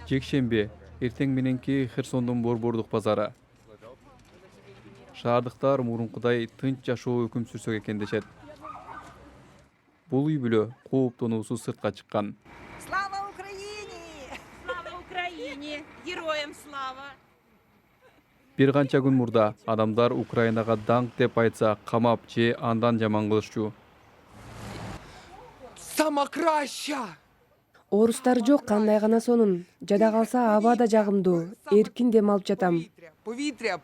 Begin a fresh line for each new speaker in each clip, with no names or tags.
Жекшемби, эртең мененки Херсондун борбордук базары. Шаардыктар мурункудай тынч жашоо өкүм сүрсөк экен дешет. Бул үй бүлө кооптонуусуз сыртка чыккан.
Слава Украине!
Слава Украине! Героям слава!
Бир канча күн мурда адамдар Украинага даңк деп айтса камап же андан жаман кылышчу.
Сама краща!
Орустар жок, кандай гана сонун. Жада калса аба да жагымдуу. Эркин дем алып жатам.
Повітря,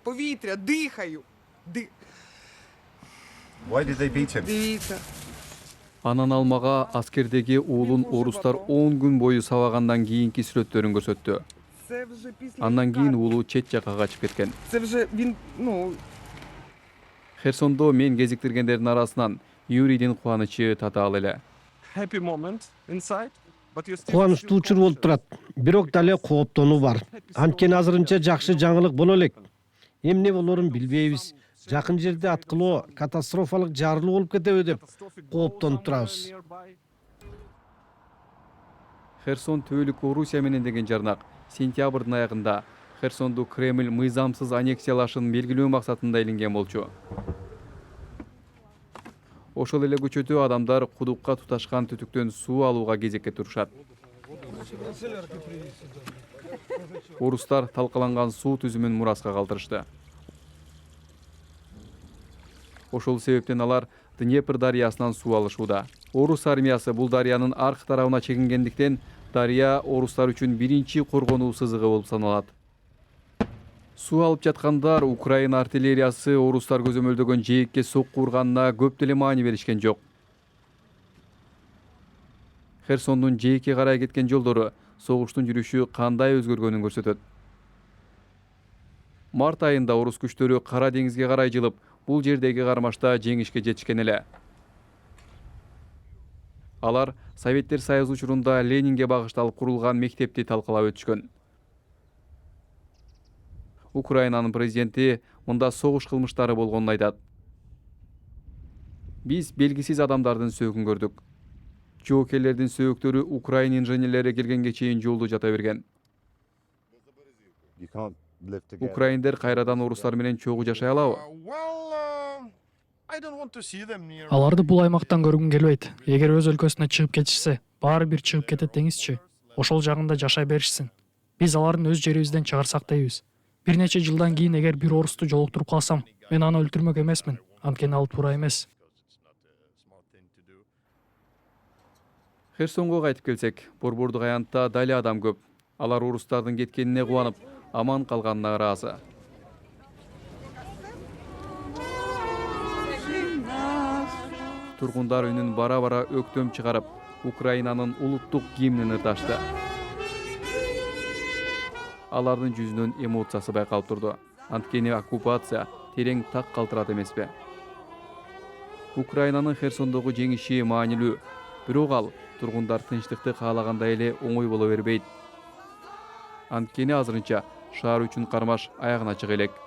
дихаю.
Why did they beat him?
Дивіться.
Анан алмага аскердеги уулун орустар 10 күн бою сабагандан кийинки сүрөттөрүн көрсөттү.
Це вже після
Андан кийин
лікарні.
уулу чет жакка качып кеткен.
Це вже він,
Херсондо мен кезиктиргендердин арасынан Юрийдин кубанычы татаал эле.
happy moment inside.
Кубанычтуу учур болуп турат. Бирок дале кооптонуу бар. Анткени азырынча жакшы жаңылык боло элек. Эмне болорун билбейбиз. Жакын жерде аткылоо, катастрофалык жарылуу болуп кетеби деп кооптонуп турабыз.
Херсон түбөлүк Орусия менен деген жарнак сентябрдын аягында Херсонду Кремль мыйзамсыз аннексиялашын белгилөө максатында илинген болчу. Ошол эле көчөтө адамдар кудукка туташкан түтүктөн суу алууга кезекке турушат. Орустар талкаланган суу түзүмүн мураска калтырышты. Ошол себептен алар Днепр дарыясынан суу алышууда. Орус армиясы бул дарыянын аркы тарабына чегингендиктен дарыя орустар үчүн биринчи коргонуу сызыгы болуп саналат. Суу алып жаткандар Украина артиллериясы орустар көзөмөлдөгөн жээкке сокку урганына көп деле маани беришкен жок. Херсондун жээкке карай кеткен жолдору согуштун жүрүшү кандай өзгөргөнүн көрсөтөт. Март айында орус күчтөрү Кара деңизге карай жылып, бул жердеги кармашта жеңишке жетишкен эле. Алар Советтер Союзу учурунда Ленинге багышталып курулган мектепти талкалап өтүшкөн. Украинанын президенти мында согуш кылмыштары болгонун айтат. Биз белгисиз адамдардын сөөгүн көрдүк. Жоокерлердин сөөктөрү Украина инженерлери келгенге чейин жолдо жата берген. Украиндер кайрадан орустар менен чогуу жашай алабы?
Аларды бул аймактан көргүм келбейт. Эгер өз өлкөсүнө чыгып кетишсе, баары бир чыгып кетет деңизчи. Ошол жагында жашай беришсин. Биз алардын өз жерибизден чыгарсак дейбиз. Бир нече жылдан кийин эгер бир орусту жолуктуруп калсам, мен аны өлтүрмөк эмесмин. Анткени ал туура эмес.
Херсонго кайтып келсек, борбордук аянтта дали адам көп. Алар орустардын кеткенине кубанып, аман калганына ыраазы. Тургундар үнүн бара-бара өктөм чыгарып, Украинанын улуттук гимнин ырдашты. Алардын жүзүнөн эмоциясы байкалып турду. Анткени оккупация терең так калтырат эмеспи? Украинанын Херсондогу жеңиши маанилүү, бирок ал тургундар тынчтыкты каалагандай эле оңой боло бербейт. Анткени азырынча шаар үчүн кармаш аягына чыга элек.